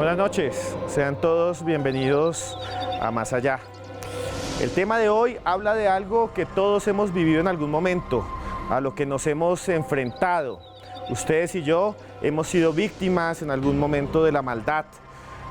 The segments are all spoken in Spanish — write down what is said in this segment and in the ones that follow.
Buenas noches, sean todos bienvenidos a Más Allá. El tema de hoy habla de algo que todos hemos vivido en algún momento, a lo que nos hemos enfrentado. Ustedes y yo hemos sido víctimas en algún momento de la maldad.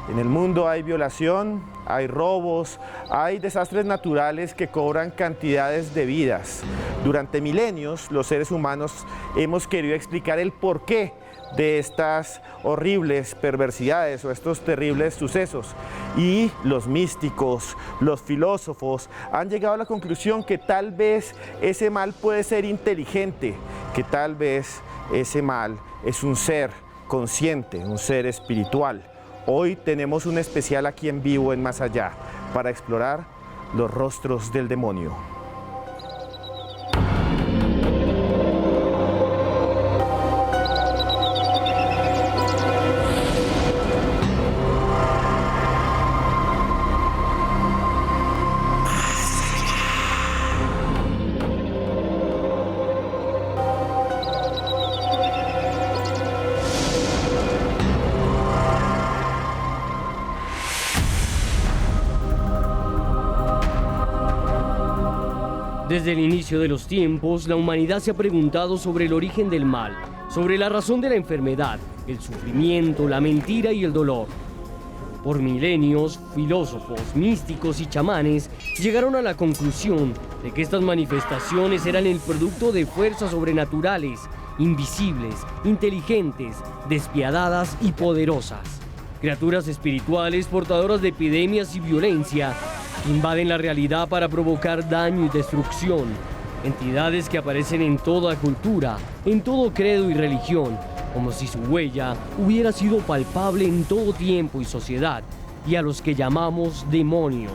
En el mundo hay violación, hay robos, hay desastres naturales que cobran cantidades de vidas. Durante milenios, los seres humanos hemos querido explicar el porqué de estas horribles perversidades o estos terribles sucesos. Y los místicos, los filósofos han llegado a la conclusión que tal vez ese mal puede ser inteligente, que tal vez ese mal es un ser consciente, un ser espiritual. Hoy tenemos un especial aquí en vivo en Más Allá para explorar los rostros del demonio. Desde el inicio de los tiempos, la humanidad se ha preguntado sobre el origen del mal, sobre la razón de la enfermedad, el sufrimiento, la mentira y el dolor. Por milenios, filósofos, místicos y chamanes llegaron a la conclusión de que estas manifestaciones eran el producto de fuerzas sobrenaturales, invisibles, inteligentes, despiadadas y poderosas. Criaturas espirituales portadoras de epidemias y violencia invaden la realidad para provocar daño y destrucción. Entidades que aparecen en toda cultura, en todo credo y religión, como si su huella hubiera sido palpable en todo tiempo y sociedad, y a los que llamamos demonios.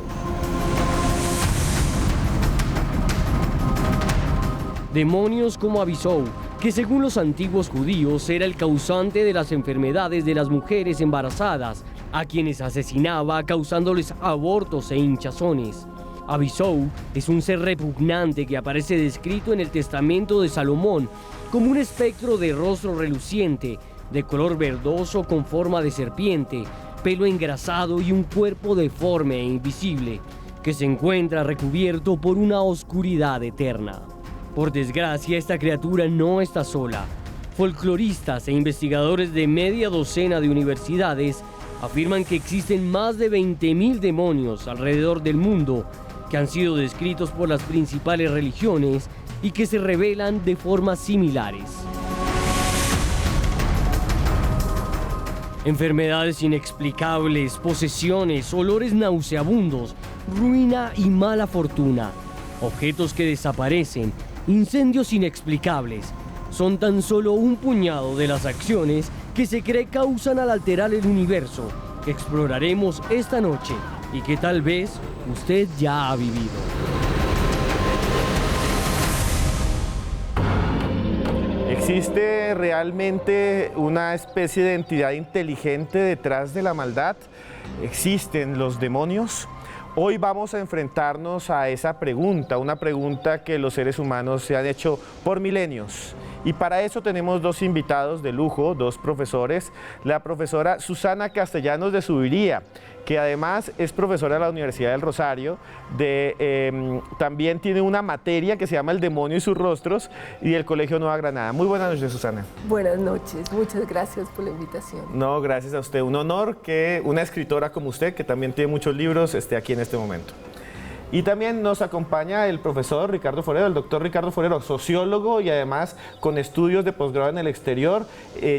Demonios como Abisou, que según los antiguos judíos era el causante de las enfermedades de las mujeres embarazadas, a quienes asesinaba causándoles abortos e hinchazones. Abisou es un ser repugnante que aparece descrito en el Testamento de Salomón como un espectro de rostro reluciente, de color verdoso con forma de serpiente, pelo engrasado y un cuerpo deforme e invisible, que se encuentra recubierto por una oscuridad eterna. Por desgracia, esta criatura no está sola. Folcloristas e investigadores de media docena de universidades afirman que existen más de 20.000 demonios alrededor del mundo que han sido descritos por las principales religiones y que se revelan de formas similares. Enfermedades inexplicables, posesiones, olores nauseabundos, ruina y mala fortuna, objetos que desaparecen, incendios inexplicables, son tan solo un puñado de las acciones que se cree causan al alterar el universo, que exploraremos esta noche y que tal vez usted ya ha vivido. ¿Existe realmente una especie de entidad inteligente detrás de la maldad? ¿Existen los demonios? Hoy vamos a enfrentarnos a esa pregunta, una pregunta que los seres humanos se han hecho por milenios. Y para eso tenemos dos invitados de lujo, dos profesores. La profesora Susana Castellanos de Subiría, que además es profesora de la Universidad del Rosario, también tiene una materia que se llama El demonio y sus rostros, y del Colegio Nueva Granada. Muy buenas noches, Susana. Buenas noches, muchas gracias por la invitación. No, gracias a usted. Un honor que una escritora como usted, que también tiene muchos libros, esté aquí en este momento. Y también nos acompaña el profesor Ricardo Forero, el doctor Ricardo Forero, sociólogo y además con estudios de posgrado en el exterior.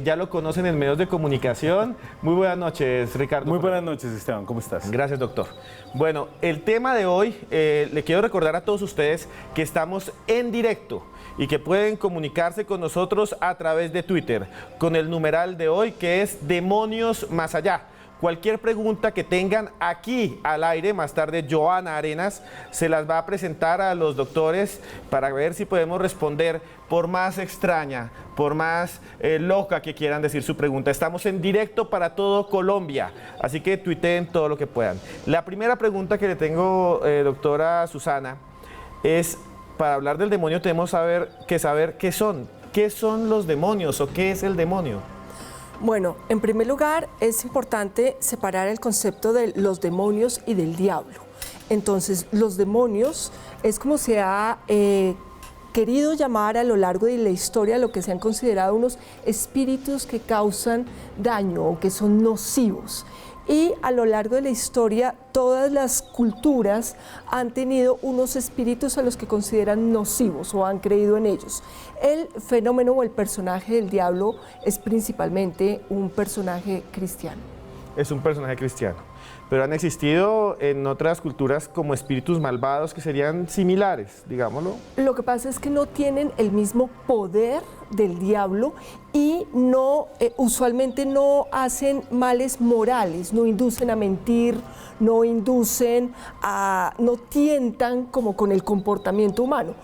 Ya lo conocen en medios de comunicación. Muy buenas noches, Ricardo. Muy buenas noches, Esteban. ¿Cómo estás? Gracias, doctor. Bueno, el tema de hoy, le quiero recordar a todos ustedes que estamos en directo y que pueden comunicarse con nosotros a través de Twitter con el numeral de hoy, que es Demonios Más Allá. Cualquier pregunta que tengan aquí al aire, más tarde Joana Arenas se las va a presentar a los doctores para ver si podemos responder, por más extraña, por más loca que quieran decir su pregunta. Estamos en directo para todo Colombia, así que tuiteen todo lo que puedan. La primera pregunta que le tengo, doctora Susana, es, para hablar del demonio tenemos que saber qué son los demonios o qué es el demonio. Bueno, en primer lugar es importante separar el concepto de los demonios y del diablo. Entonces, los demonios es como se ha querido llamar a lo largo de la historia lo que se han considerado unos espíritus que causan daño o que son nocivos. Y a lo largo de la historia, todas las culturas han tenido unos espíritus a los que consideran nocivos o han creído en ellos. El fenómeno o el personaje del diablo es principalmente un personaje cristiano. Es un personaje cristiano, pero han existido en otras culturas como espíritus malvados que serían similares, digámoslo. Lo que pasa es que no tienen el mismo poder del diablo y no, usualmente no hacen males morales, no inducen a mentir, no tientan como con el comportamiento humano.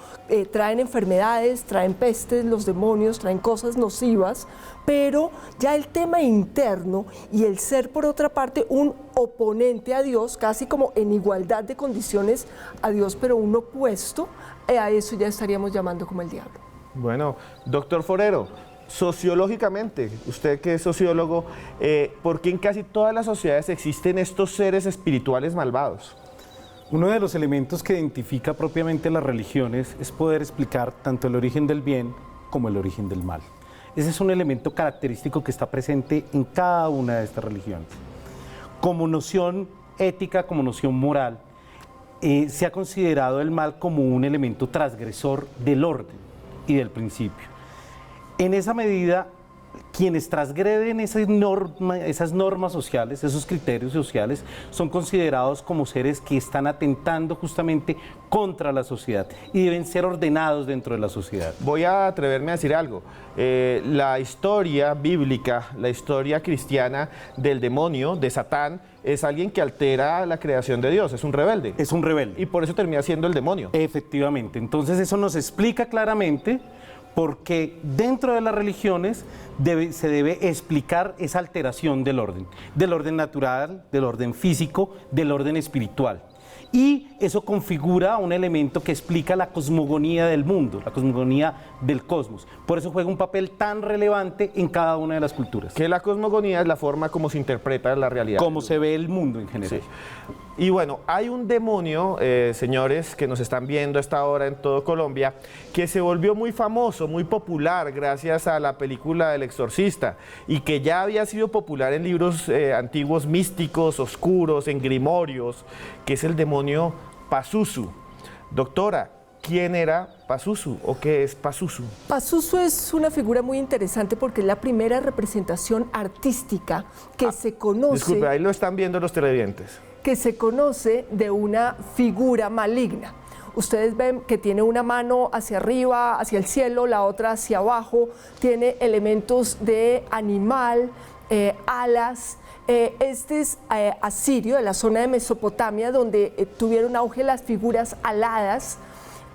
Traen enfermedades, traen pestes, los demonios, traen cosas nocivas, pero ya el tema interno y el ser por otra parte un oponente a Dios, casi como en igualdad de condiciones a Dios, pero un opuesto, a eso ya estaríamos llamando como el diablo. Bueno, doctor Forero, sociológicamente, usted que es sociólogo, ¿por qué en casi todas las sociedades existen estos seres espirituales malvados? Uno de los elementos que identifica propiamente las religiones es poder explicar tanto el origen del bien como el origen del mal. Ese es un elemento característico que está presente en cada una de estas religiones. Como noción ética, como noción moral, se ha considerado el mal como un elemento transgresor del orden y del principio. En esa medida, quienes transgreden esas normas sociales, esos criterios sociales, son considerados como seres que están atentando justamente contra la sociedad y deben ser ordenados dentro de la sociedad. Voy a atreverme a decir algo. La historia bíblica, la historia cristiana del demonio, de Satán, es alguien que altera la creación de Dios, es un rebelde. Es un rebelde. Y por eso termina siendo el demonio. Efectivamente. Entonces eso nos explica claramente porque dentro de las religiones se debe explicar esa alteración del orden natural, del orden físico, del orden espiritual. Y eso configura un elemento que explica la cosmogonía del mundo, la cosmogonía del cosmos. Por eso juega un papel tan relevante en cada una de las culturas. Que la cosmogonía es la forma como se interpreta la realidad. Cómo se ve el mundo en general. Sí. Y bueno, hay un demonio, señores, que nos están viendo a esta hora en todo Colombia, que se volvió muy famoso, muy popular gracias a la película El Exorcista y que ya había sido popular en libros antiguos místicos, oscuros, en grimorios, que es el demonio Pazuzu. Doctora, ¿quién era Pazuzu o qué es Pazuzu? Pazuzu es una figura muy interesante porque es la primera representación artística que se conoce. Disculpe, ahí lo están viendo los televidentes. Que se conoce de una figura maligna. Ustedes ven que tiene una mano hacia arriba, hacia el cielo, la otra hacia abajo, tiene elementos de animal, alas. Este es asirio, de la zona de Mesopotamia, donde tuvieron auge las figuras aladas,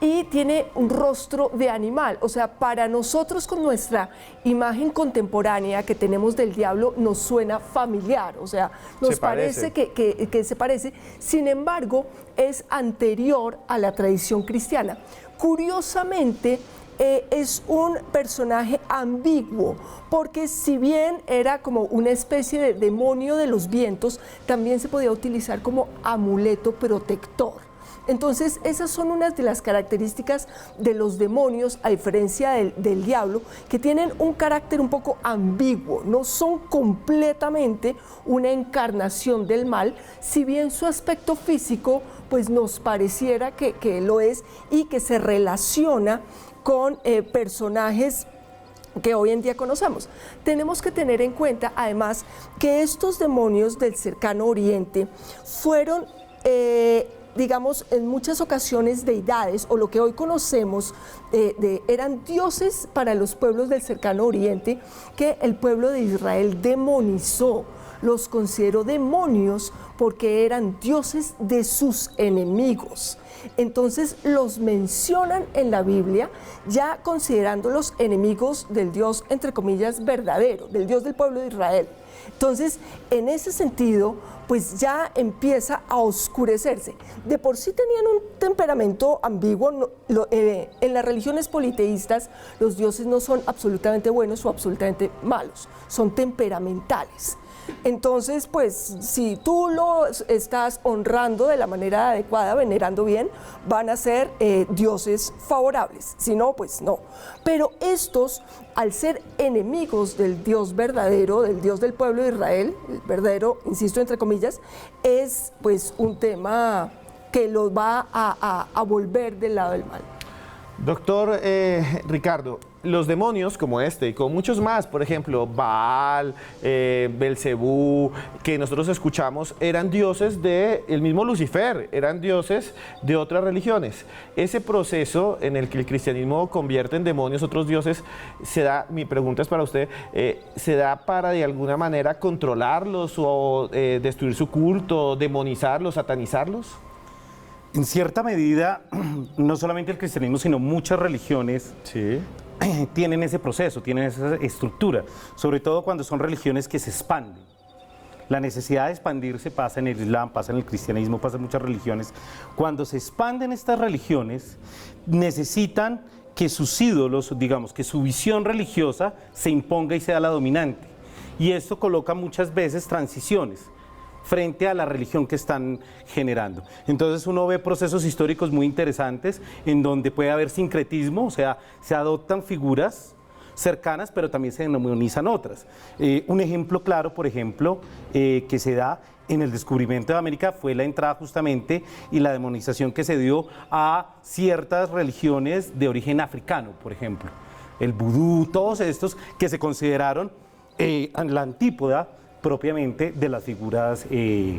y tiene un rostro de animal. O sea, para nosotros con nuestra imagen contemporánea que tenemos del diablo nos suena familiar, o sea, nos parece que se parece, sin embargo, es anterior a la tradición cristiana. Curiosamente, es un personaje ambiguo, porque si bien era como una especie de demonio de los vientos, también se podía utilizar como amuleto protector. Entonces, esas son unas de las características de los demonios, a diferencia del diablo, que tienen un carácter un poco ambiguo, no son completamente una encarnación del mal, si bien su aspecto físico pues nos pareciera que lo es y que se relaciona con personajes que hoy en día conocemos. Tenemos que tener en cuenta además que estos demonios del cercano oriente fueron digamos, en muchas ocasiones deidades, o lo que hoy conocemos, eran dioses para los pueblos del cercano oriente, que el pueblo de Israel demonizó, los consideró demonios porque eran dioses de sus enemigos. Entonces los mencionan en la Biblia ya considerándolos enemigos del Dios, entre comillas, verdadero, del Dios del pueblo de Israel. Entonces, en ese sentido, pues ya empieza a oscurecerse. De por sí tenían un temperamento ambiguo. En las religiones politeístas, los dioses no son absolutamente buenos o absolutamente malos, son temperamentales. Entonces, pues, si tú lo estás honrando de la manera adecuada, venerando bien, van a ser dioses favorables. Si no, pues no. Pero estos, al ser enemigos del Dios verdadero, del Dios del pueblo de Israel, el verdadero, insisto, entre comillas, es pues un tema que los va a volver del lado del mal. Doctor Ricardo, los demonios como este y con muchos más, por ejemplo, Baal, Belcebú, que nosotros escuchamos, eran dioses del mismo Lucifer, eran dioses de otras religiones. Ese proceso en el que el cristianismo convierte en demonios otros dioses, se da, mi pregunta es para usted, ¿se da para de alguna manera controlarlos o destruir su culto, demonizarlos, satanizarlos? En cierta medida, no solamente el cristianismo, sino muchas religiones tienen ese proceso, tienen esa estructura, sobre todo cuando son religiones que se expanden. La necesidad de expandirse pasa en el Islam, pasa en el cristianismo, pasa en muchas religiones. Cuando se expanden estas religiones, necesitan que sus ídolos, digamos, que su visión religiosa se imponga y sea la dominante. Y esto coloca muchas veces transiciones frente a la religión que están generando. Entonces uno ve procesos históricos muy interesantes en donde puede haber sincretismo, o sea, se adoptan figuras cercanas, pero también se demonizan otras. Un ejemplo claro, por ejemplo, que se da en el descubrimiento de América fue la entrada justamente y la demonización que se dio a ciertas religiones de origen africano, por ejemplo. El vudú, todos estos que se consideraron la antípoda propiamente de las figuras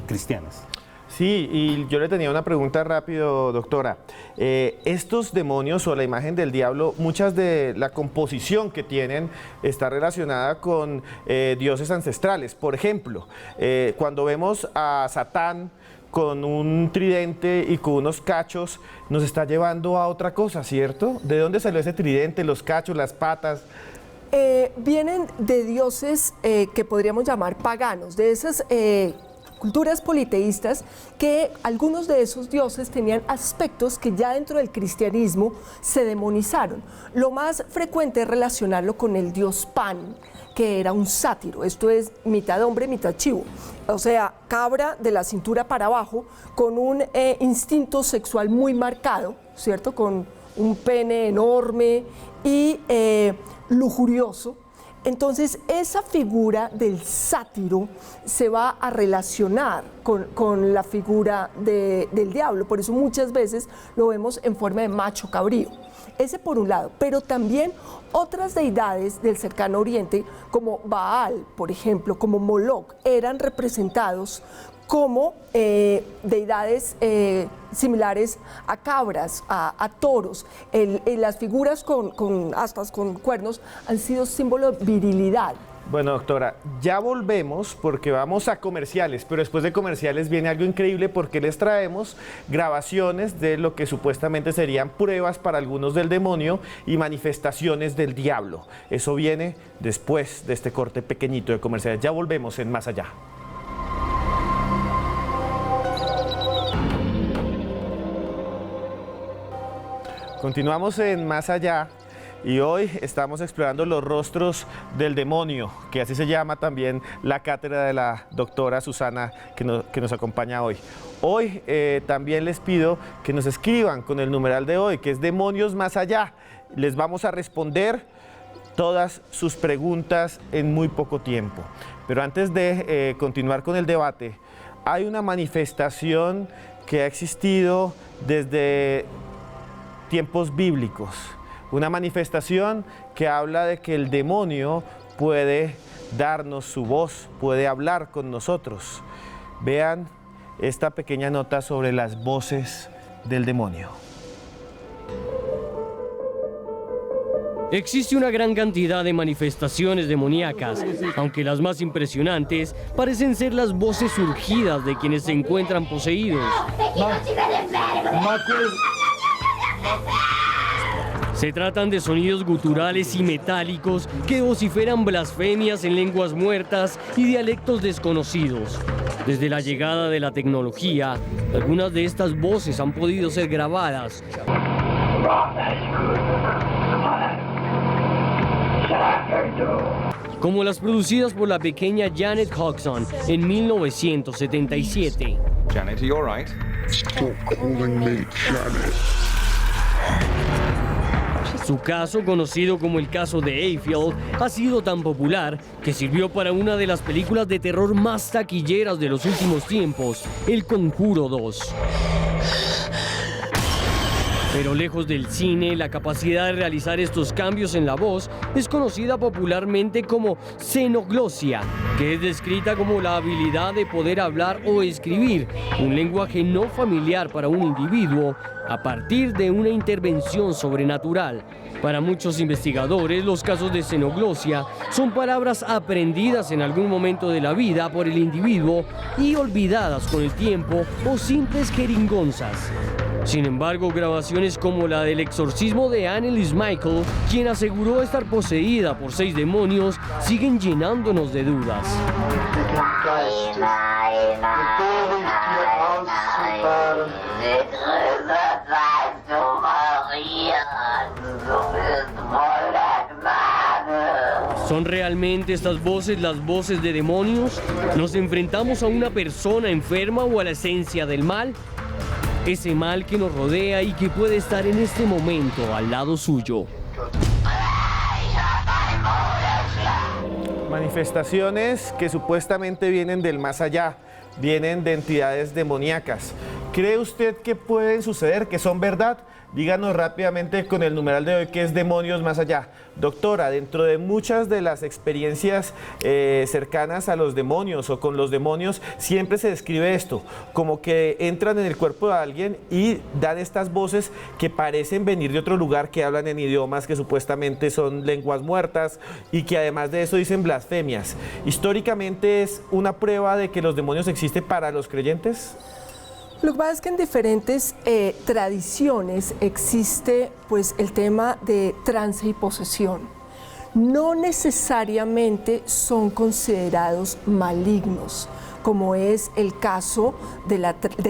cristianas. Sí, y yo le tenía una pregunta rápido, doctora. Estos demonios o la imagen del diablo, muchas de la composición que tienen está relacionada con dioses ancestrales. Por ejemplo, cuando vemos a Satán con un tridente y con unos cachos, nos está llevando a otra cosa, ¿cierto? ¿De dónde salió ese tridente, los cachos, las patas? Vienen de dioses que podríamos llamar paganos, de esas culturas politeístas, que algunos de esos dioses tenían aspectos que ya dentro del cristianismo se demonizaron. Lo más frecuente es relacionarlo con el dios Pan, que era un sátiro, esto es mitad hombre, mitad chivo, o sea, cabra de la cintura para abajo, con un instinto sexual muy marcado, ¿cierto? Con un pene enorme y lujurioso. Entonces esa figura del sátiro se va a relacionar con la figura del diablo, por eso muchas veces lo vemos en forma de macho cabrío. Ese por un lado, pero también otras deidades del cercano oriente, como Baal, por ejemplo, como Moloch, eran representados como deidades similares a cabras, a toros. Las figuras con astas, con cuernos, han sido símbolo de virilidad. Bueno, doctora, ya volvemos porque vamos a comerciales, pero después de comerciales viene algo increíble porque les traemos grabaciones de lo que supuestamente serían pruebas para algunos del demonio y manifestaciones del diablo. Eso viene después de este corte pequeñito de comerciales. Ya volvemos en Más Allá. Continuamos en Más Allá y hoy estamos explorando los rostros del demonio, que así se llama también la cátedra de la doctora Susana que nos acompaña hoy. Hoy también les pido que nos escriban con el numeral de hoy, que es Demonios Más Allá. Les vamos a responder todas sus preguntas en muy poco tiempo. Pero antes de continuar con el debate, hay una manifestación que ha existido desde tiempos bíblicos, una manifestación que habla de que el demonio puede darnos su voz, puede hablar con nosotros. Vean esta pequeña nota sobre las voces del demonio. Existe una gran cantidad de manifestaciones demoníacas, aunque las más impresionantes parecen ser las voces surgidas de quienes se encuentran poseídos. Se tratan de sonidos guturales y metálicos que vociferan blasfemias en lenguas muertas y dialectos desconocidos. Desde la llegada de la tecnología, algunas de estas voces han podido ser grabadas, como las producidas por la pequeña Janet Hodgson en 1977. Janet, are you all right? Stop calling me Janet. Su caso, conocido como el caso de Hayfield, ha sido tan popular que sirvió para una de las películas de terror más taquilleras de los últimos tiempos, El Conjuro 2. Pero lejos del cine, la capacidad de realizar estos cambios en la voz es conocida popularmente como xenoglosia, que es descrita como la habilidad de poder hablar o escribir un lenguaje no familiar para un individuo a partir de una intervención sobrenatural. Para muchos investigadores, los casos de xenoglosia son palabras aprendidas en algún momento de la vida por el individuo y olvidadas con el tiempo o simples jeringonzas. Sin embargo, grabaciones como la del exorcismo de Anneliese Michael, quien aseguró estar poseída por 6 demonios, siguen llenándonos de dudas. ¿Son realmente estas voces las voces de demonios? ¿Nos enfrentamos a una persona enferma o a la esencia del mal? Ese mal que nos rodea y que puede estar en este momento al lado suyo. Manifestaciones que supuestamente vienen del más allá, vienen de entidades demoníacas. ¿Cree usted que pueden suceder, que son verdad? Díganos rápidamente con el numeral de hoy qué es demonios más allá. Doctora, dentro de muchas de las experiencias cercanas a los demonios o con los demonios, siempre se describe esto, como que entran en el cuerpo de alguien y dan estas voces que parecen venir de otro lugar, que hablan en idiomas que supuestamente son lenguas muertas y que además de eso dicen blasfemias. ¿Históricamente es una prueba de que los demonios existen para los creyentes? Lo que pasa es que en diferentes tradiciones existe pues el tema de trance y posesión. No necesariamente son considerados malignos, como es el caso de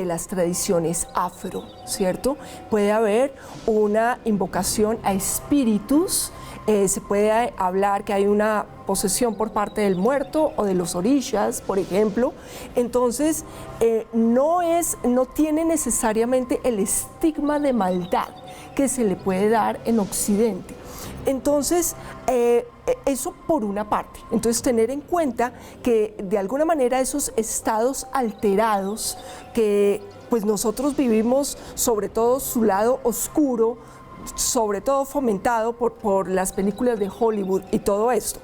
las tradiciones afro, ¿cierto? Puede haber una invocación a espíritus, se puede hablar que hay una posesión por parte del muerto o de los orishas, por ejemplo. Entonces, no tiene necesariamente el estigma de maldad que se le puede dar en Occidente. Entonces, eso por una parte. Entonces, tener en cuenta que de alguna manera esos estados alterados que pues nosotros vivimos, sobre todo su lado oscuro, sobre todo fomentado por las películas de Hollywood y todo esto.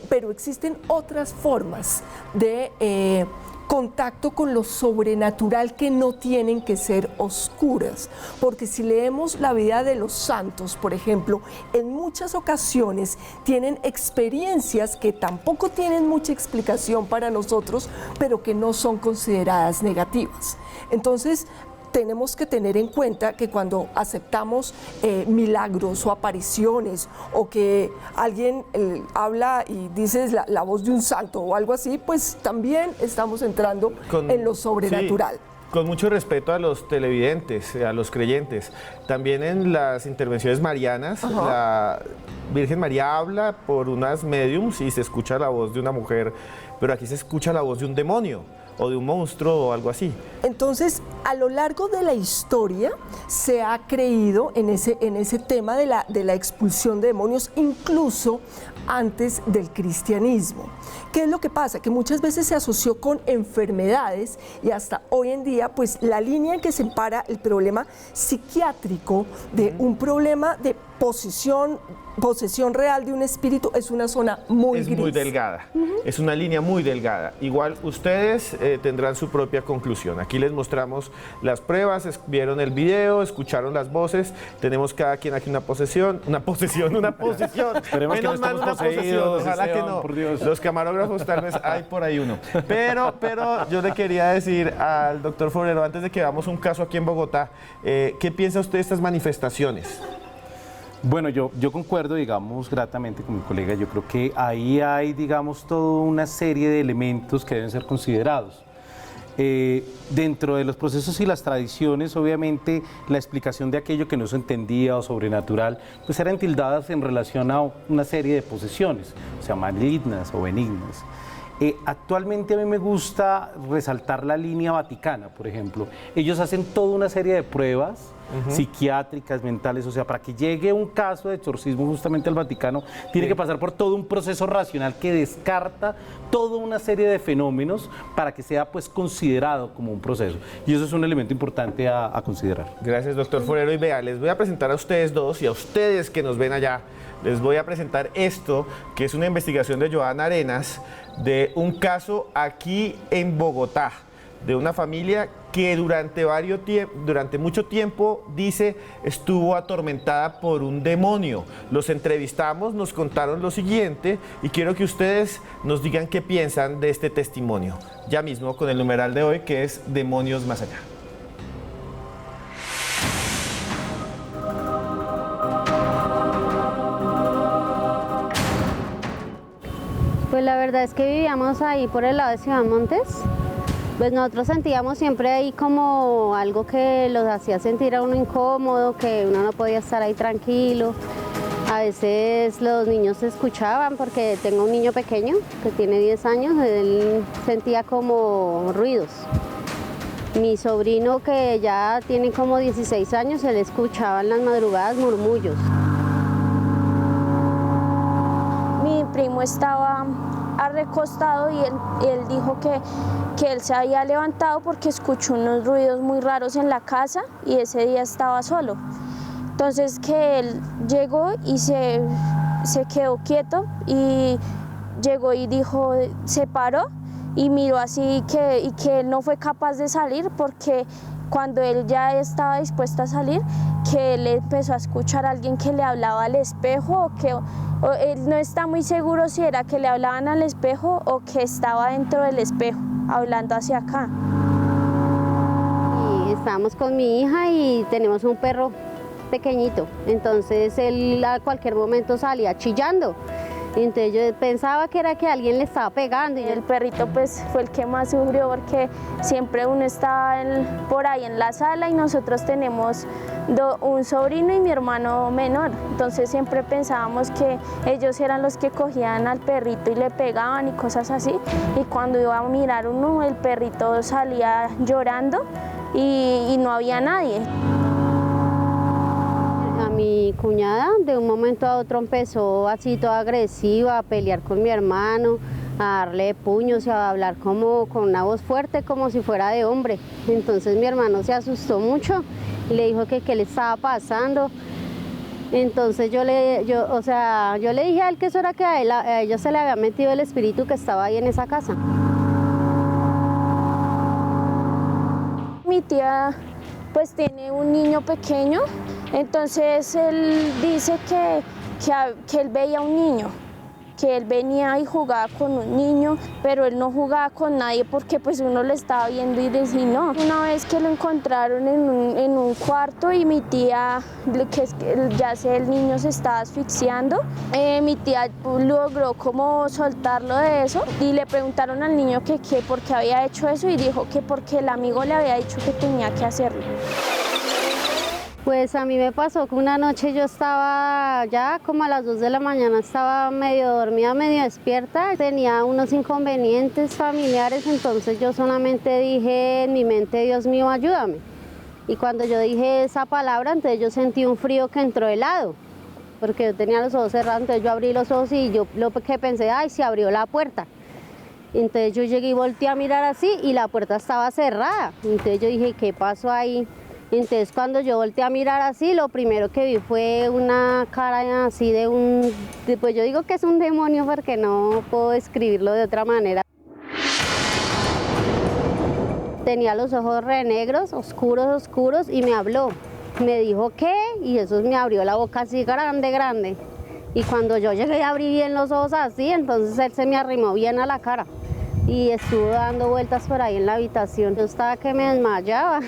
Pero existen otras formas de contacto con lo sobrenatural que no tienen que ser oscuras, porque si leemos la vida de los santos, por ejemplo, en muchas ocasiones tienen experiencias que tampoco tienen mucha explicación para nosotros, pero que no son consideradas negativas. Entonces, tenemos que tener en cuenta que cuando aceptamos milagros o apariciones o que alguien habla y dices la voz de un santo o algo así, pues también estamos entrando en lo sobrenatural. Sí. Con mucho respeto a los televidentes, a los creyentes, también en las intervenciones marianas, la Virgen María habla por unas médiums y se escucha la voz de una mujer, pero aquí se escucha la voz de un demonio o de un monstruo o algo así. Entonces, a lo largo de la historia se ha creído en ese tema de la expulsión de demonios, incluso antes del cristianismo. ¿Qué es lo que pasa? Que muchas veces se asoció con enfermedades y hasta hoy en día, pues la línea en que separa el problema psiquiátrico de un problema de posesión real de un espíritu es una zona muy gris. Es muy delgada, es una línea muy delgada. Igual ustedes tendrán su propia conclusión. Aquí les mostramos las pruebas, vieron el video, escucharon las voces, tenemos cada quien aquí una posición. Esperemos que no estemos poseídos, ojalá Esteban, que no. por Dios. Los camarógrafos tal vez hay por ahí uno. Pero yo le quería decir al doctor Forero, antes de que veamos un caso aquí en Bogotá, ¿qué piensa usted de estas manifestaciones? Bueno, yo concuerdo, digamos, gratamente con mi colega. Yo creo que ahí hay, digamos, toda una serie de elementos que deben ser considerados. Dentro de los procesos y las tradiciones, obviamente, la explicación de aquello que no se entendía o sobrenatural, pues eran tildadas en relación a una serie de posesiones, o sea, malignas o benignas. Actualmente a mí me gusta resaltar la línea vaticana, por ejemplo. Ellos hacen toda una serie de pruebas psiquiátricas, mentales, o sea, para que llegue un caso de exorcismo justamente al Vaticano, tiene que pasar por todo un proceso racional que descarta toda una serie de fenómenos para que sea pues considerado como un proceso. Y eso es un elemento importante a considerar. Gracias, doctor Forero. Y vea, les voy a presentar a ustedes dos y a ustedes que nos ven allá, les voy a presentar esto, que es una investigación de Joana Arenas, de un caso aquí en Bogotá, de una familia que durante mucho tiempo, dice, estuvo atormentada por un demonio. Los entrevistamos, nos contaron lo siguiente y quiero que ustedes nos digan qué piensan de este testimonio. Ya mismo con el numeral de hoy, que es Demonios Más Allá. Pues la verdad es que vivíamos ahí por el lado de Ciudad Montes. Pues nosotros sentíamos siempre ahí como algo que los hacía sentir a uno incómodo, que uno no podía estar ahí tranquilo. A veces los niños se escuchaban, porque tengo un niño pequeño que tiene 10 años, él sentía como ruidos. Mi sobrino, que ya tiene como 16 años, él escuchaba en las madrugadas murmullos. Mi primo estaba recostado y él dijo que él se había levantado porque escuchó unos ruidos muy raros en la casa y ese día estaba solo. Entonces que él llegó y se quedó quieto y llegó y dijo, se paró y miró así y que él no fue capaz de salir porque cuando él ya estaba dispuesto a salir, que él empezó a escuchar a alguien que le hablaba al espejo o él no está muy seguro si era que le hablaban al espejo o que estaba dentro del espejo, hablando hacia acá. Y estábamos con mi hija y tenemos un perro pequeñito, entonces él a cualquier momento salía chillando. Entonces yo pensaba que era que alguien le estaba pegando. Y el perrito pues fue el que más sufrió porque siempre uno estaba por ahí en la sala y nosotros tenemos un sobrino y mi hermano menor. Entonces siempre pensábamos que ellos eran los que cogían al perrito y le pegaban y cosas así. Y cuando iba a mirar uno, el perrito salía llorando y no había nadie. Mi cuñada de un momento a otro empezó así toda agresiva a pelear con mi hermano, a darle puños y a hablar como con una voz fuerte como si fuera de hombre. Entonces mi hermano se asustó mucho y le dijo que qué le estaba pasando. Entonces yo le dije a él que eso era que a ella se le había metido el espíritu que estaba ahí en esa casa. Mi tía pues tiene un niño pequeño. Entonces él dice que él veía un niño, que él venía y jugaba con un niño, pero él no jugaba con nadie porque pues uno lo estaba viendo y decía no. Una vez que lo encontraron en un cuarto y mi tía, el niño se estaba asfixiando, mi tía logró como soltarlo de eso y le preguntaron al niño que por qué había hecho eso y dijo que porque el amigo le había dicho que tenía que hacerlo. Pues a mí me pasó que una noche yo estaba ya como a las 2 de la mañana, estaba medio dormida, medio despierta, tenía unos inconvenientes familiares, entonces yo solamente dije en mi mente, Dios mío, ayúdame. Y cuando yo dije esa palabra, entonces yo sentí un frío que entró helado, porque yo tenía los ojos cerrados, entonces yo abrí los ojos y yo lo que pensé, ay, se abrió la puerta. Entonces yo llegué y volteé a mirar así y la puerta estaba cerrada, entonces yo dije, ¿qué pasó ahí? Entonces cuando yo volteé a mirar así, lo primero que vi fue una cara así pues yo digo que es un demonio porque no puedo describirlo de otra manera. Tenía los ojos re negros, oscuros y me habló. Me dijo ¿qué? Y eso me abrió la boca así grande. Y cuando yo llegué a abrir bien los ojos así, entonces él se me arrimó bien a la cara y estuvo dando vueltas por ahí en la habitación. Yo estaba que me desmayaba.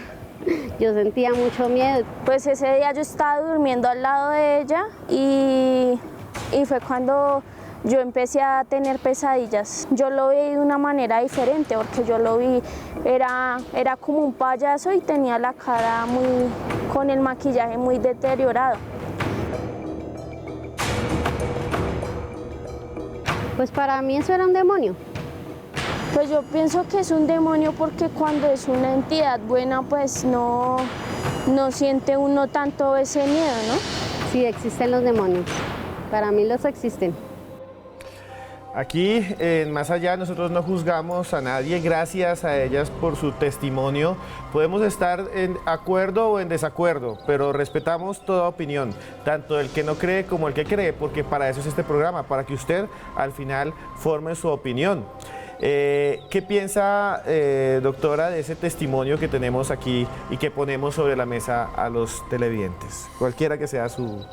Yo sentía mucho miedo. Pues ese día yo estaba durmiendo al lado de ella y fue cuando yo empecé a tener pesadillas. Yo lo vi de una manera diferente porque yo lo vi, era como un payaso y tenía la cara con el maquillaje muy deteriorado. Pues para mí eso era un demonio. Pues yo pienso que es un demonio porque cuando es una entidad buena pues no siente uno tanto ese miedo, ¿no? Sí, existen los demonios. Para mí los existen. Aquí en Más Allá nosotros no juzgamos a nadie, gracias a ellas por su testimonio. Podemos estar en acuerdo o en desacuerdo, pero respetamos toda opinión, tanto el que no cree como el que cree, porque para eso es este programa, para que usted al final forme su opinión. ¿Qué piensa, doctora, de ese testimonio que tenemos aquí y que ponemos sobre la mesa a los televidentes? Cualquiera que sea su...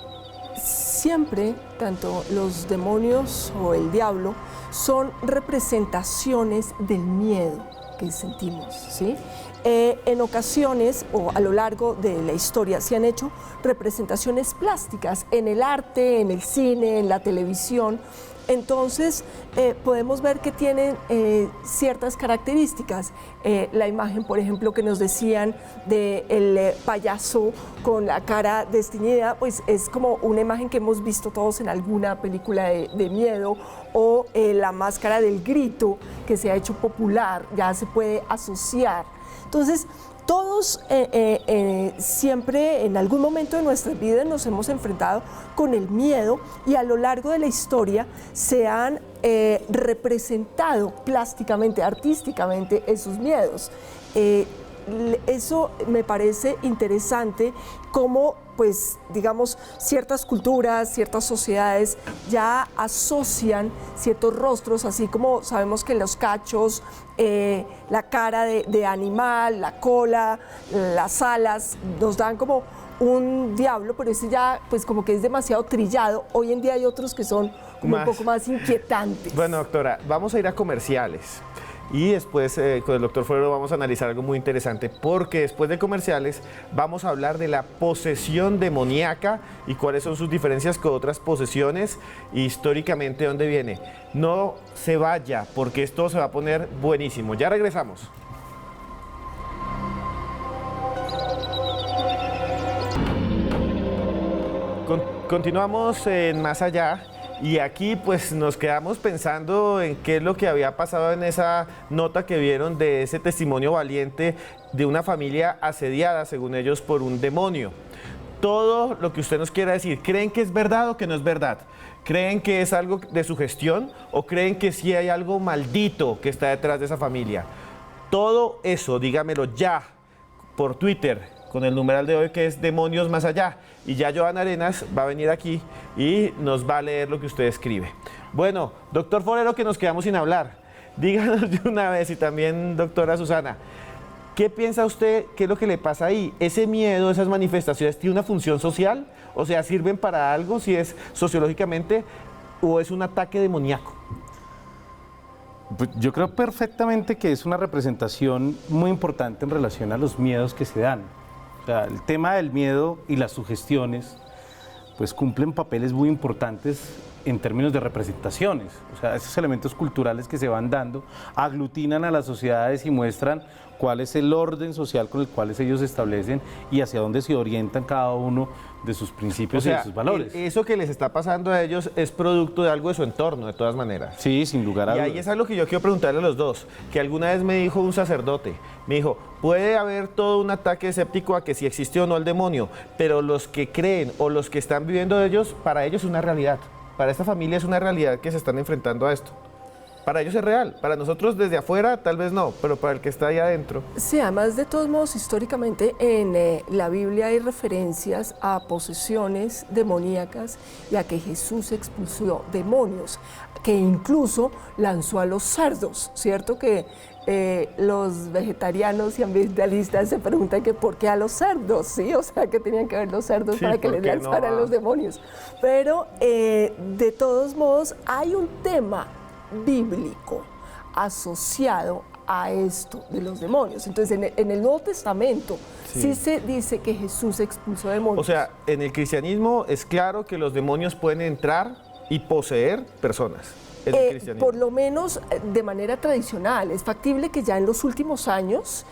Siempre, tanto los demonios o el diablo, son representaciones del miedo que sentimos, ¿sí? En ocasiones o a lo largo de la historia se han hecho representaciones plásticas en el arte, en el cine, en la televisión. Entonces podemos ver que tienen ciertas características. La imagen, por ejemplo, que nos decían del payaso con la cara desteñida, pues es como una imagen que hemos visto todos en alguna película de miedo, o la máscara del grito que se ha hecho popular, ya se puede asociar. Entonces, todos siempre en algún momento de nuestras vidas nos hemos enfrentado con el miedo y a lo largo de la historia se han representado plásticamente, artísticamente esos miedos. Eso me parece interesante cómo, pues, digamos, ciertas culturas, ciertas sociedades ya asocian ciertos rostros, así como sabemos que los cachos, la cara de animal, la cola, las alas, nos dan como un diablo, pero ese ya, pues, como que es demasiado trillado. Hoy en día hay otros que son como un poco más inquietantes. Bueno, doctora, vamos a ir a comerciales. Y después con el doctor Forero vamos a analizar algo muy interesante, porque después de comerciales vamos a hablar de la posesión demoníaca y cuáles son sus diferencias con otras posesiones y históricamente dónde viene. No se vaya, porque esto se va a poner buenísimo. Ya regresamos. Continuamos en Más Allá. Y aquí pues nos quedamos pensando en qué es lo que había pasado en esa nota que vieron de ese testimonio valiente de una familia asediada, según ellos, por un demonio. Todo lo que usted nos quiera decir, ¿creen que es verdad o que no es verdad? ¿Creen que es algo de sugestión o creen que sí hay algo maldito que está detrás de esa familia? Todo eso, dígamelo ya por Twitter, con el numeral de hoy que es Demonios Más Allá. Y ya Joana Arenas va a venir aquí y nos va a leer lo que usted escribe. Bueno, doctor Forero, que nos quedamos sin hablar. Díganos de una vez, y también doctora Susana, ¿qué piensa usted? ¿Qué es lo que le pasa ahí? ¿Ese miedo, esas manifestaciones, tiene una función social? O sea, ¿sirven para algo si es sociológicamente o es un ataque demoníaco? Pues yo creo perfectamente que es una representación muy importante en relación a los miedos que se dan. O sea, el tema del miedo y las sugestiones pues cumplen papeles muy importantes en términos de representaciones. O sea, esos elementos culturales que se van dando aglutinan a las sociedades y muestran cuál es el orden social con el cual ellos se establecen y hacia dónde se orientan cada uno de sus principios y de sus valores. Eso que les está pasando a ellos es producto de algo de su entorno, de todas maneras. Sí, sin lugar a dudas. Y ahí es algo que yo quiero preguntarle a los dos, que alguna vez me dijo un sacerdote, me dijo, puede haber todo un ataque escéptico a que si existe o no el demonio, pero los que creen o los que están viviendo de ellos, para ellos es una realidad. Para esta familia es una realidad que se están enfrentando a esto. Para ellos es real, para nosotros desde afuera tal vez no, pero para el que está ahí adentro. Sí, además de todos modos, históricamente en la Biblia hay referencias a posesiones demoníacas y a que Jesús expulsó demonios, que incluso lanzó a los cerdos, ¿cierto? Que los vegetarianos y ambientalistas se preguntan que por qué a los cerdos, ¿sí? O sea, que tenían que ver los cerdos para que les lanzaran los demonios. Pero de todos modos hay un tema bíblico asociado a esto de los demonios. Entonces, en el Nuevo Testamento sí se dice que Jesús expulsó demonios. O sea, en el cristianismo es claro que los demonios pueden entrar y poseer personas. Por lo menos de manera tradicional. Es factible que ya en los últimos años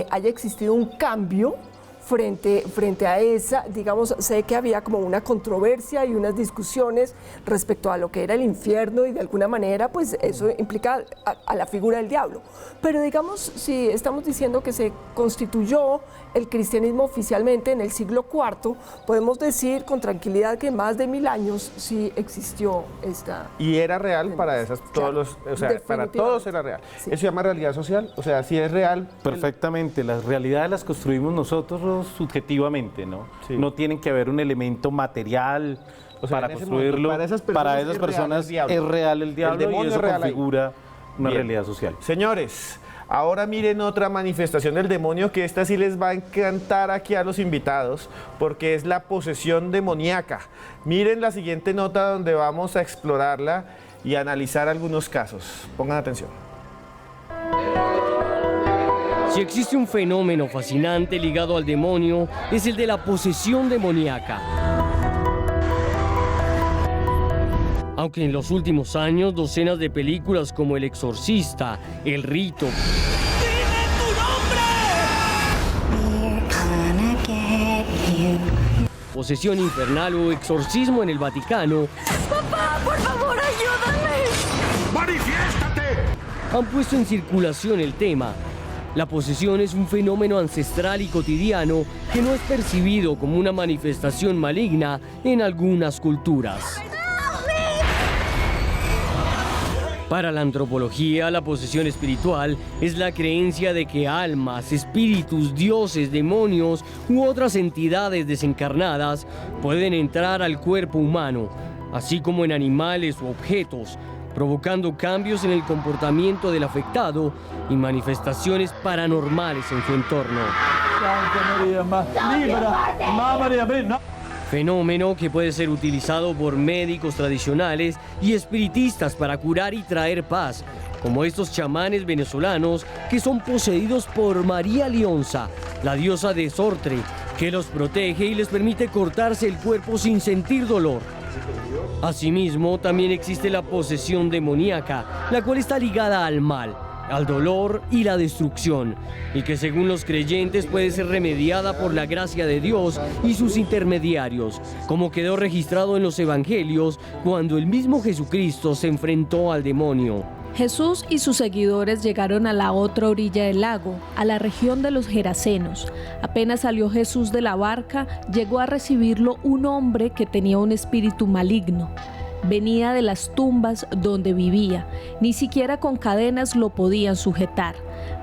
haya existido un cambio frente a esa, digamos, sé que había como una controversia y unas discusiones respecto a lo que era el infierno y de alguna manera pues eso implica a la figura del diablo. Pero digamos, si estamos diciendo que se constituyó el cristianismo oficialmente en el siglo IV, podemos decir con tranquilidad que más de 1000 años sí existió esta... Y era real para esas, todos los, o sea, para todos era real. Sí. ¿Eso se llama realidad social? O sea, si es real... Perfectamente, las realidades las construimos nosotros subjetivamente, ¿no? Sí. No tienen que haber un elemento material, o sea, para construirlo. Momento, para esas personas es real el diablo y eso configura una realidad social. Señores, ahora miren otra manifestación del demonio que esta sí les va a encantar aquí a los invitados porque es la posesión demoníaca. Miren la siguiente nota donde vamos a explorarla y analizar algunos casos. Pongan atención. Si existe un fenómeno fascinante ligado al demonio, es el de la posesión demoníaca. Aunque en los últimos años docenas de películas como El Exorcista, El Rito, ¡Dime tu nombre! Posesión infernal o exorcismo en el Vaticano, ¡Papá, por favor, ayúdame! ¡Manifiéstate! han puesto en circulación el tema. La posesión es un fenómeno ancestral y cotidiano que no es percibido como una manifestación maligna en algunas culturas. Para la antropología, la posesión espiritual es la creencia de que almas, espíritus, dioses, demonios u otras entidades desencarnadas pueden entrar al cuerpo humano, así como en animales u objetos, provocando cambios en el comportamiento del afectado y manifestaciones paranormales en su entorno. Fenómeno que puede ser utilizado por médicos tradicionales y espiritistas para curar y traer paz, como estos chamanes venezolanos que son poseídos por María Lionza, la diosa de Sortre, que los protege y les permite cortarse el cuerpo sin sentir dolor. Asimismo, también existe la posesión demoníaca, la cual está ligada al mal, al dolor y la destrucción, y que según los creyentes puede ser remediada por la gracia de Dios y sus intermediarios, como quedó registrado en los evangelios cuando el mismo Jesucristo se enfrentó al demonio. Jesús y sus seguidores llegaron a la otra orilla del lago, a la región de los Gerasenos. Apenas salió Jesús de la barca, llegó a recibirlo un hombre que tenía un espíritu maligno. Venía de las tumbas donde vivía, ni siquiera con cadenas lo podían sujetar.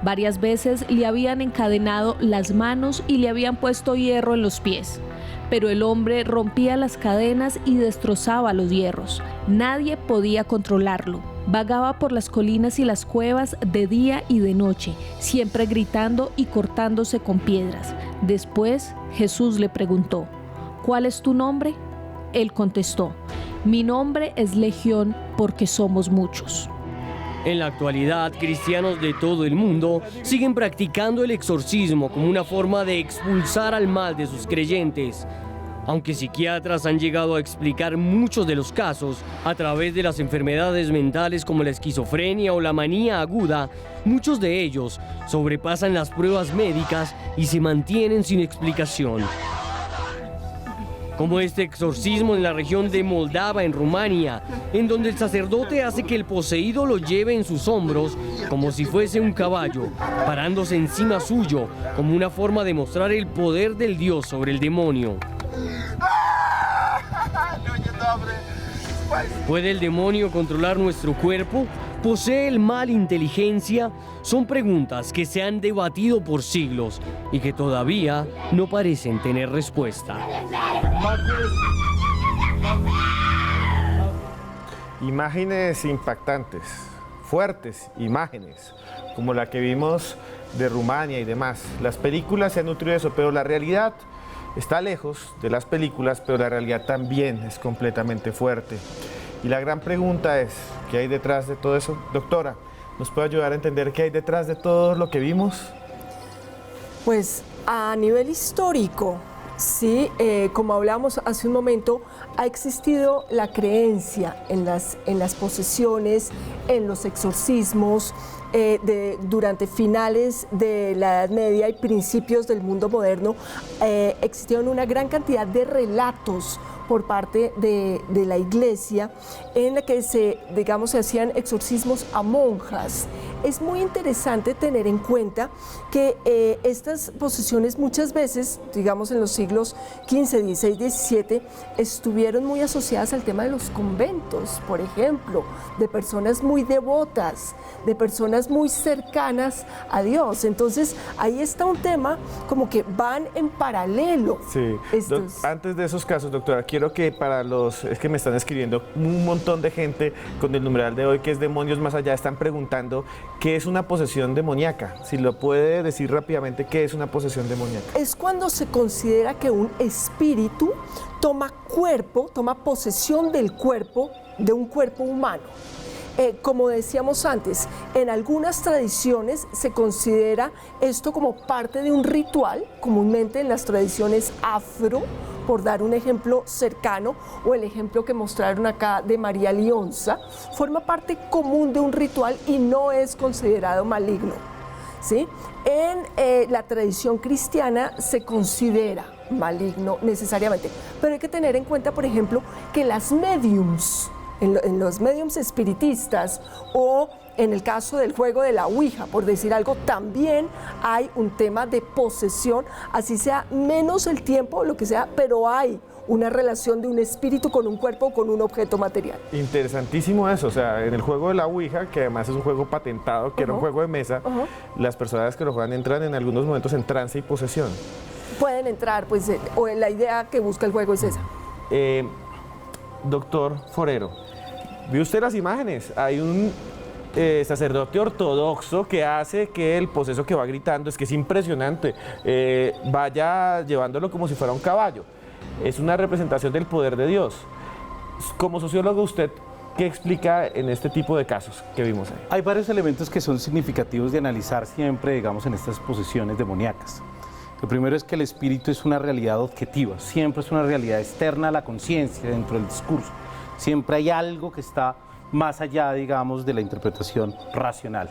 Varias veces le habían encadenado las manos y le habían puesto hierro en los pies. Pero el hombre rompía las cadenas y destrozaba los hierros. Nadie podía controlarlo. Vagaba por las colinas y las cuevas de día y de noche, siempre gritando y cortándose con piedras. Después Jesús le preguntó: ¿cuál es tu nombre? Él contestó: mi nombre es Legión porque somos muchos. En la actualidad, cristianos de todo el mundo siguen practicando el exorcismo como una forma de expulsar al mal de sus creyentes. Aunque psiquiatras han llegado a explicar muchos de los casos a través de las enfermedades mentales como la esquizofrenia o la manía aguda, muchos de ellos sobrepasan las pruebas médicas y se mantienen sin explicación. Como este exorcismo en la región de Moldava, en Rumania, en donde el sacerdote hace que el poseído lo lleve en sus hombros como si fuese un caballo, parándose encima suyo como una forma de mostrar el poder del Dios sobre el demonio. ¿Puede el demonio controlar nuestro cuerpo? ¿Posee el mal inteligencia? Son preguntas que se han debatido por siglos y que todavía no parecen tener respuesta. Imágenes impactantes, fuertes imágenes, como la que vimos de Rumania y demás. Las películas se han nutrido de eso, pero la realidad está lejos de las películas, pero la realidad también es completamente fuerte. Y la gran pregunta es, ¿qué hay detrás de todo eso? Doctora, nos puede ayudar a entender qué hay detrás de todo lo que vimos? Pues a nivel histórico, sí, como hablamos hace un momento, ha existido la creencia en las posesiones, en los exorcismos, durante finales de la Edad Media y principios del mundo moderno, existieron una gran cantidad de relatos por parte de la Iglesia en la que se hacían exorcismos a monjas. Es muy interesante tener en cuenta que estas posesiones muchas veces, digamos en los siglos XV, XVI, XVII, estuvieron muy asociadas al tema de los conventos, por ejemplo, de personas muy devotas, de personas muy cercanas a Dios. Entonces, ahí está un tema como que van en paralelo. Sí. Antes de esos casos, doctora, quiero que es que me están escribiendo un montón de gente con el numeral de hoy que es Demonios Más Allá, están preguntando qué es una posesión demoníaca. Si lo puede decir rápidamente, ¿qué es una posesión demoníaca? Es cuando se considera que un espíritu toma posesión del cuerpo, de un cuerpo humano. Como decíamos antes, en algunas tradiciones se considera esto como parte de un ritual, comúnmente en las tradiciones afro, por dar un ejemplo cercano, o el ejemplo que mostraron acá de María Lionza, forma parte común de un ritual y no es considerado maligno, ¿sí? En la tradición cristiana se considera maligno necesariamente, pero hay que tener en cuenta, por ejemplo, que las médiums, en los médiums espiritistas o en el caso del juego de la Ouija, por decir algo, también hay un tema de posesión, así sea menos el tiempo, lo que sea, pero hay una relación de un espíritu con un cuerpo, con un objeto material. Interesantísimo eso, o sea, en el juego de la Ouija, que además es un juego patentado, que era un juego de mesa, las personas que lo juegan entran en algunos momentos en trance y posesión. Pueden entrar, pues, o la idea que busca el juego es esa. Doctor Forero, ¿vio usted las imágenes? Hay un sacerdote ortodoxo que hace que el poseso que va gritando, es que es impresionante, vaya llevándolo como si fuera un caballo. Es una representación del poder de Dios. Como sociólogo, ¿usted qué explica en este tipo de casos que vimos ahí? Hay varios elementos que son significativos de analizar siempre, digamos, en estas posesiones demoníacas. Lo primero es que el espíritu es una realidad objetiva, siempre es una realidad externa a la conciencia, dentro del discurso. Siempre hay algo que está más allá, digamos, de la interpretación racional.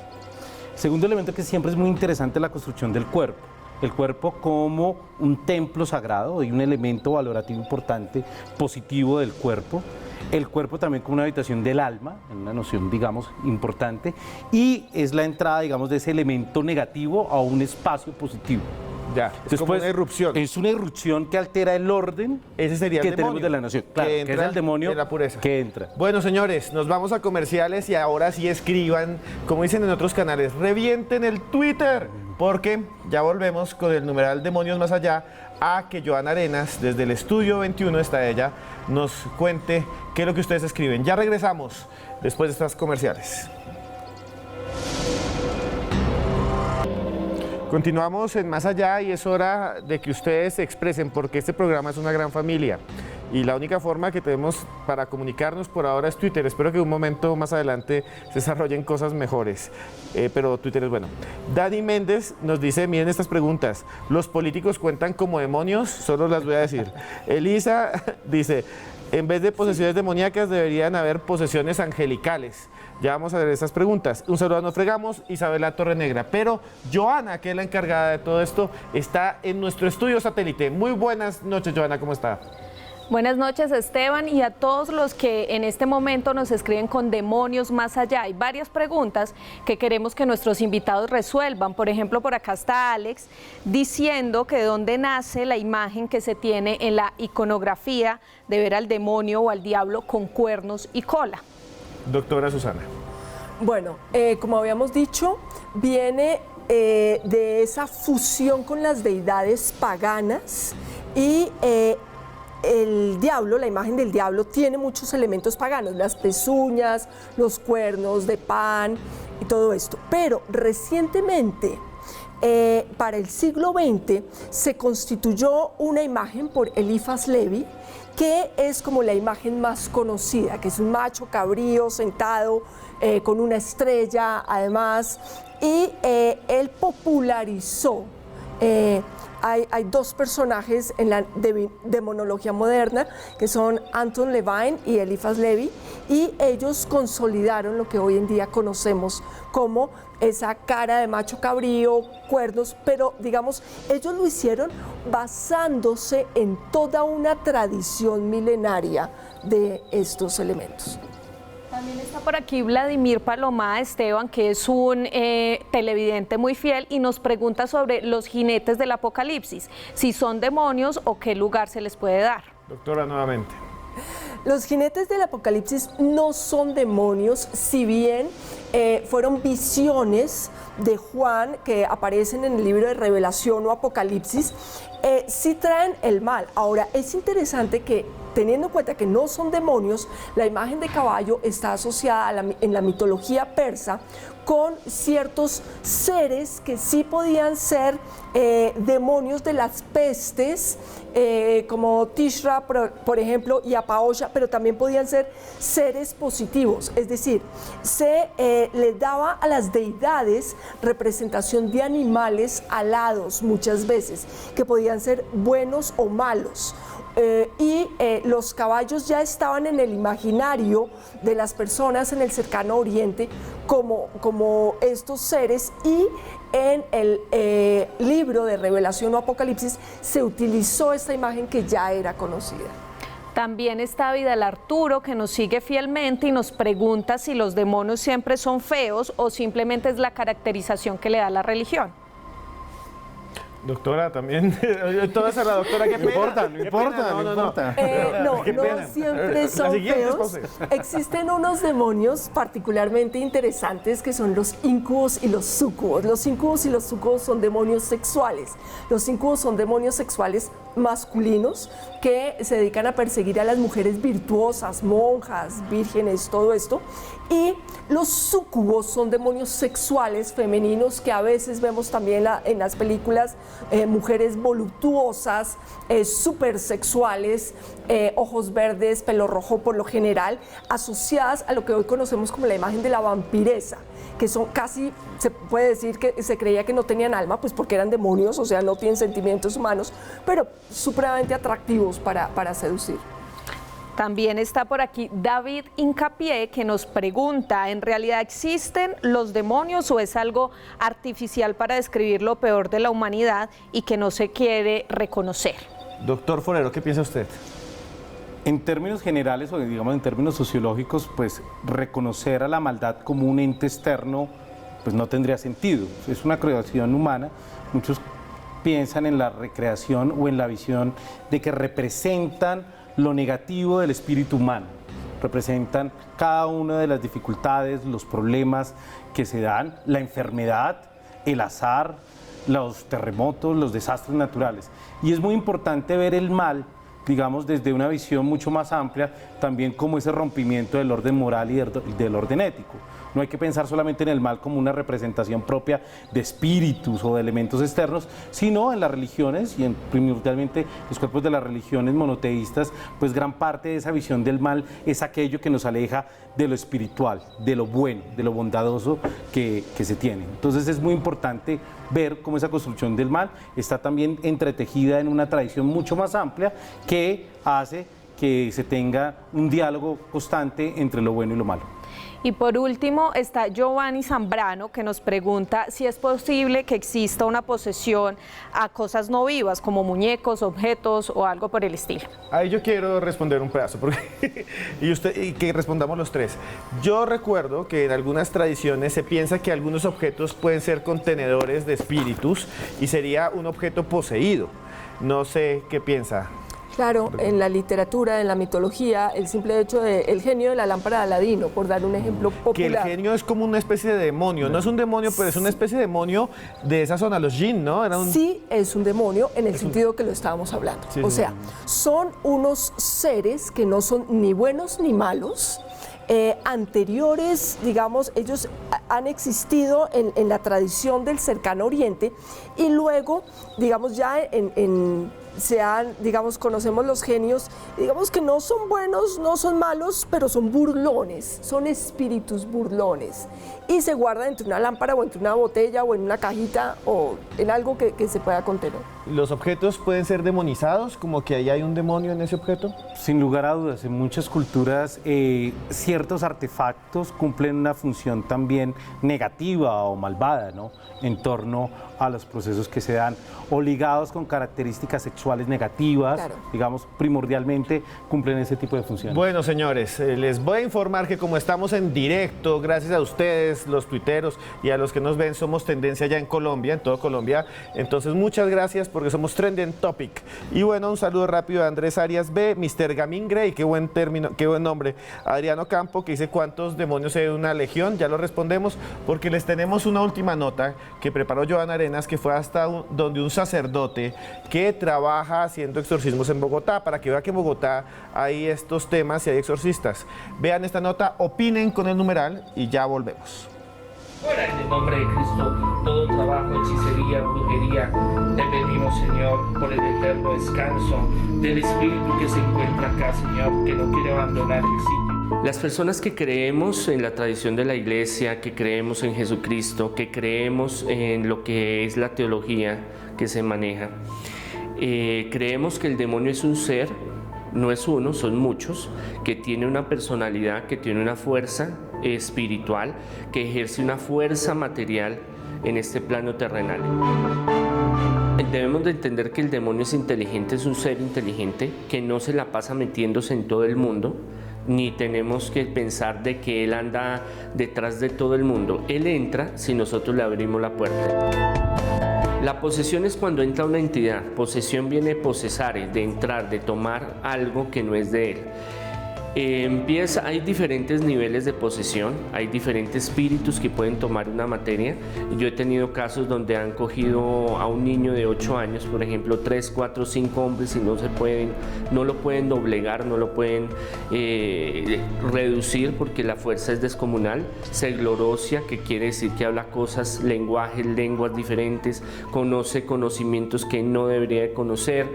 Segundo elemento que siempre es muy interesante es la construcción del cuerpo. El cuerpo como un templo sagrado y un elemento valorativo importante, positivo del cuerpo. El cuerpo también como una habitación del alma, una noción, digamos, importante. Y es la entrada, digamos, de ese elemento negativo a un espacio positivo. Ya, es como una irrupción. Es una irrupción que altera el orden. Ese sería el que demonio, tenemos de la nación. Claro, que es el demonio de la pureza. Que entra. Bueno, señores, nos vamos a comerciales y ahora sí escriban, como dicen en otros canales, revienten el Twitter, porque ya volvemos con el numeral Demonios Más Allá a que Joana Arenas, desde el estudio 21 está ella, nos cuente qué es lo que ustedes escriben. Ya regresamos después de estas comerciales. Continuamos en Más Allá y es hora de que ustedes se expresen porque este programa es una gran familia y la única forma que tenemos para comunicarnos por ahora es Twitter. Espero que un momento más adelante se desarrollen cosas mejores, pero Twitter es bueno. Dani Méndez nos dice, miren estas preguntas, ¿los políticos cuentan como demonios? Solo las voy a decir. Elisa dice, en vez de posesiones demoníacas deberían haber posesiones angelicales. Ya vamos a ver estas preguntas. Un saludo a Nos Fregamos, Isabela Torrenegra. Pero Joana, que es la encargada de todo esto, está en nuestro estudio satélite. Muy buenas noches, Joana, ¿cómo está? Buenas noches, Esteban, y a todos los que en este momento nos escriben con Demonios Más Allá. Hay varias preguntas que queremos que nuestros invitados resuelvan. Por ejemplo, por acá está Alex diciendo que de dónde nace la imagen que se tiene en la iconografía de ver al demonio o al diablo con cuernos y cola. Doctora Susana. Bueno, como habíamos dicho, viene de esa fusión con las deidades paganas y el diablo, la imagen del diablo tiene muchos elementos paganos, las pezuñas, los cuernos de pan y todo esto. Pero recientemente para el siglo XX se constituyó una imagen por Eliphas Levi, que es como la imagen más conocida, que es un macho cabrío sentado con una estrella además, y él popularizó. Hay dos personajes en la demonología moderna, que son Anton Levine y Eliphas Levi, y ellos consolidaron lo que hoy en día conocemos como esa cara de macho cabrío, cuernos, pero digamos, ellos lo hicieron basándose en toda una tradición milenaria de estos elementos. También está por aquí Vladimir Palomá Esteban, que es un televidente muy fiel y nos pregunta sobre los jinetes del Apocalipsis, si son demonios o qué lugar se les puede dar. Doctora, nuevamente. Los jinetes del Apocalipsis no son demonios, si bien fueron visiones de Juan que aparecen en el libro de Revelación o Apocalipsis, sí traen el mal. Ahora, es interesante que, teniendo en cuenta que no son demonios, la imagen de caballo está asociada en la mitología persa con ciertos seres que sí podían ser demonios de las pestes, como Tishra, por ejemplo, y Apaosha, pero también podían ser seres positivos, es decir, se le daba a las deidades representación de animales alados muchas veces, que podían ser buenos o malos. Los caballos ya estaban en el imaginario de las personas en el cercano oriente como estos seres, y en el libro de Revelación o Apocalipsis se utilizó esta imagen que ya era conocida. También está Vidal Arturo, que nos sigue fielmente y nos pregunta si los demonios siempre son feos o simplemente es la caracterización que le da la religión. Doctora, también, toda esa la doctora, qué pena. No importa. No siempre son feos. Existen unos demonios particularmente interesantes que son los incubos y los súcubos. Los incubos y los súcubos son demonios sexuales. Los incubos son demonios sexuales masculinos que se dedican a perseguir a las mujeres virtuosas, monjas, vírgenes, todo esto. Y los súcubos son demonios sexuales femeninos que a veces vemos también en las películas, mujeres voluptuosas, súper sexuales, ojos verdes, pelo rojo por lo general, asociadas a lo que hoy conocemos como la imagen de la vampiresa, que son casi, se puede decir que se creía que no tenían alma, pues porque eran demonios, o sea, no tienen sentimientos humanos, pero supremamente atractivos para seducir. También está por aquí David Incapié, que nos pregunta, ¿en realidad existen los demonios o es algo artificial para describir lo peor de la humanidad y que no se quiere reconocer? Doctor Forero, ¿qué piensa usted? En términos generales, o digamos en términos sociológicos, pues reconocer a la maldad como un ente externo, pues no tendría sentido. Es una creación humana. Muchos piensan en la recreación o en la visión de que representan lo negativo del espíritu humano, representan cada una de las dificultades, los problemas que se dan, la enfermedad, el azar, los terremotos, los desastres naturales. Y es muy importante ver el mal, digamos, desde una visión mucho más amplia, también como ese rompimiento del orden moral y del orden ético. No hay que pensar solamente en el mal como una representación propia de espíritus o de elementos externos, sino en las religiones y primordialmente los cuerpos de las religiones monoteístas, pues gran parte de esa visión del mal es aquello que nos aleja de lo espiritual, de lo bueno, de lo bondadoso que se tiene. Entonces es muy importante ver cómo esa construcción del mal está también entretejida en una tradición mucho más amplia que hace que se tenga un diálogo constante entre lo bueno y lo malo. Y por último está Giovanni Zambrano, que nos pregunta si es posible que exista una posesión a cosas no vivas, como muñecos, objetos o algo por el estilo. Ahí yo quiero responder un pedazo, y que respondamos los tres. Yo recuerdo que en algunas tradiciones se piensa que algunos objetos pueden ser contenedores de espíritus y sería un objeto poseído. No sé qué piensa. Claro, en la literatura, en la mitología, el simple hecho del genio de la lámpara de Aladino, por dar un ejemplo popular. Que el genio es como una especie de demonio, no es un demonio, pero es una especie de demonio de esa zona, los jinn, ¿no? Sí, es un demonio en el sentido que lo estábamos hablando. Sí, o sea, son unos seres que no son ni buenos ni malos, anteriores, digamos, ellos han existido en la tradición del Cercano Oriente y luego, digamos, ya digamos, conocemos los genios, digamos que no son buenos, no son malos, pero son burlones, son espíritus burlones y se guardan entre una lámpara o entre una botella o en una cajita o en algo que se pueda contener. ¿Los objetos pueden ser demonizados, como que ahí hay un demonio en ese objeto? Sin lugar a dudas, en muchas culturas ciertos artefactos cumplen una función también negativa o malvada, ¿no?, en torno a los procesos que se dan o ligados con características sexuales negativas, claro, digamos, primordialmente cumplen ese tipo de funciones. Bueno, señores, les voy a informar que como estamos en directo, gracias a ustedes, los tuiteros, y a los que nos ven, somos tendencia ya en Colombia, en todo Colombia, entonces muchas gracias porque somos Trending Topic. Y bueno, un saludo rápido a Andrés Arias B, Mr. Gamín Grey, qué buen término, qué buen nombre. Adriano Campo, que dice cuántos demonios hay en una legión, ya lo respondemos, porque les tenemos una última nota que preparó Joana Arenas, que fue hasta donde un sacerdote que trabaja haciendo exorcismos en Bogotá, para que vea que en Bogotá hay estos temas y hay exorcistas. Vean esta nota, opinen con el numeral y ya volvemos. Fuera en el nombre de Cristo, todo trabajo, hechicería, brujería, te pedimos, Señor, por el eterno descanso del espíritu que se encuentra acá, Señor, que no quiere abandonar el sitio. Las personas que creemos en la tradición de la Iglesia, que creemos en Jesucristo, que creemos en lo que es la teología que se maneja, creemos que el demonio es un ser, no es uno, son muchos, que tiene una personalidad, que tiene una fuerza espiritual, que ejerce una fuerza material en este plano terrenal. Debemos de entender que el demonio es inteligente, es un ser inteligente, que no se la pasa metiéndose en todo el mundo, ni tenemos que pensar de que él anda detrás de todo el mundo. Él entra si nosotros le abrimos la puerta. La posesión es cuando entra una entidad. Posesión viene de posesare, de entrar, de tomar algo que no es de él. Hay diferentes niveles de posesión, hay diferentes espíritus que pueden tomar una materia. Yo he tenido casos donde han cogido a un niño de 8 años, por ejemplo, 3, 4, 5 hombres y no lo pueden doblegar, no lo pueden reducir porque la fuerza es descomunal. Seglorosia, que quiere decir que habla cosas, lenguajes, lenguas diferentes, conoce conocimientos que no debería de conocer,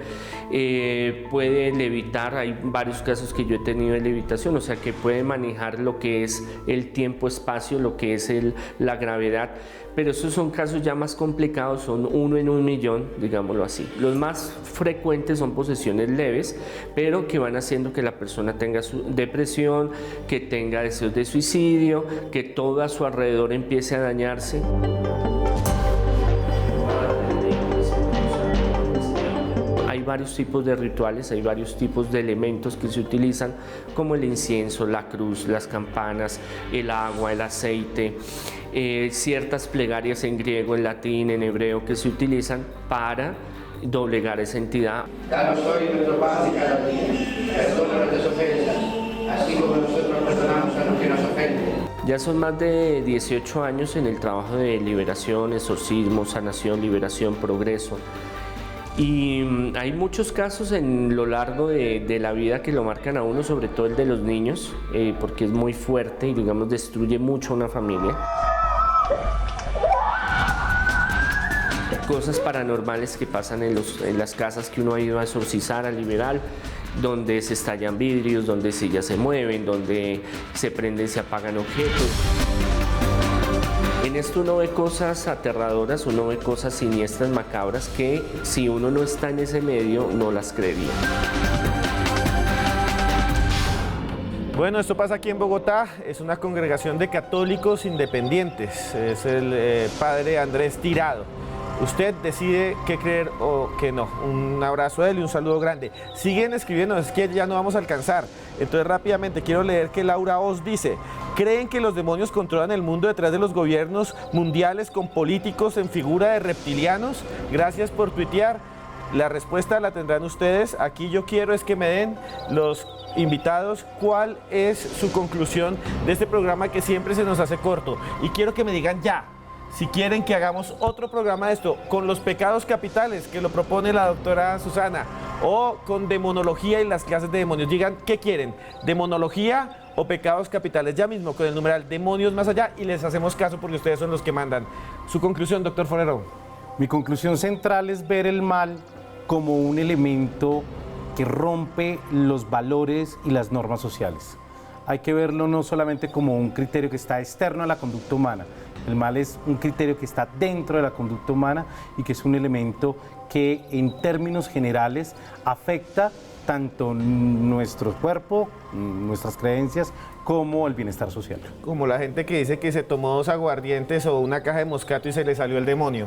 puede levitar, hay varios casos que yo he tenido de levitación, o sea que puede manejar lo que es el tiempo-espacio, lo que es la gravedad, pero esos son casos ya más complicados, son 1 en 1.000.000, digámoslo así. Los más frecuentes son posesiones leves, pero que van haciendo que la persona tenga depresión, que tenga deseos de suicidio, que todo a su alrededor empiece a dañarse. Hay varios tipos de rituales, hay varios tipos de elementos que se utilizan, como el incienso, la cruz, las campanas, el agua, el aceite, ciertas plegarias en griego, en latín, en hebreo que se utilizan para doblegar esa entidad. Danos hoy nuestro pan de cada día, perdona nuestras ofensas, así como nosotros perdonamos a los que nos ofenden. Ya son más de 18 años en el trabajo de liberación, exorcismo, sanación, liberación, progreso. Y hay muchos casos en lo largo de la vida que lo marcan a uno, sobre todo el de los niños, porque es muy fuerte y, digamos, destruye mucho a una familia. Cosas paranormales que pasan en las casas que uno ha ido a exorcizar, a liberar, donde se estallan vidrios, donde sillas se mueven, donde se prenden, se apagan objetos. En esto uno ve cosas aterradoras, uno ve cosas siniestras, macabras, que si uno no está en ese medio no las creería. Bueno, esto pasa aquí en Bogotá, es una congregación de católicos independientes, es el padre Andrés Tirado. Usted decide qué creer o qué no. Un abrazo a él y un saludo grande. Siguen escribiendo, es que ya no vamos a alcanzar. Entonces rápidamente quiero leer que Laura Oz dice: ¿creen que los demonios controlan el mundo detrás de los gobiernos mundiales con políticos en figura de reptilianos? Gracias por tuitear. La respuesta la tendrán ustedes. Aquí yo quiero es que me den los invitados cuál es su conclusión de este programa que siempre se nos hace corto. Y quiero que me digan ya si quieren que hagamos otro programa de esto, con los pecados capitales, que lo propone la doctora Susana, o con demonología y las clases de demonios. Digan, ¿qué quieren? ¿Demonología o pecados capitales, ya mismo con el numeral demonios más allá, y les hacemos caso porque ustedes son los que mandan. Su conclusión, doctor Forero. Mi conclusión central es ver el mal como un elemento que rompe los valores y las normas sociales. Hay que verlo no solamente como un criterio que está externo a la conducta humana. El mal es un criterio que está dentro de la conducta humana y que es un elemento que en términos generales afecta tanto nuestro cuerpo, nuestras creencias, como el bienestar social. Como la gente que dice que se tomó 2 aguardientes o una caja de moscato y se le salió el demonio.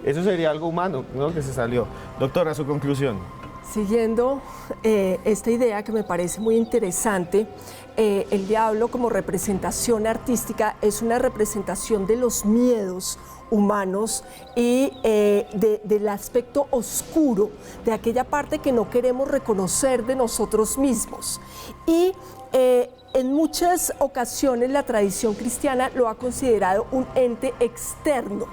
Eso sería algo humano, ¿no? Que se salió. Doctora, su conclusión. Siguiendo esta idea que me parece muy interesante, el diablo como representación artística es una representación de los miedos humanos y del aspecto oscuro, de aquella parte que no queremos reconocer de nosotros mismos. Y en muchas ocasiones la tradición cristiana lo ha considerado un ente externo,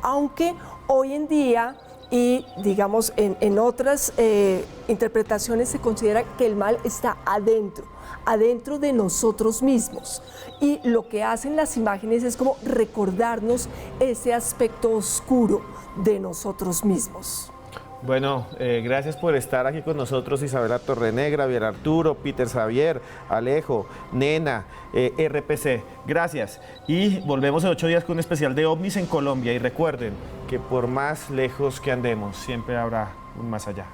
aunque hoy en día y digamos en otras interpretaciones se considera que el mal está adentro de nosotros mismos, y lo que hacen las imágenes es como recordarnos ese aspecto oscuro de nosotros mismos. Bueno, gracias por estar aquí con nosotros, Isabela Torrenegra, Javier Arturo, Peter Xavier, Alejo, Nena, RPC. Gracias. Y volvemos en 8 días con un especial de ovnis en Colombia. Y recuerden que por más lejos que andemos, siempre habrá un más allá.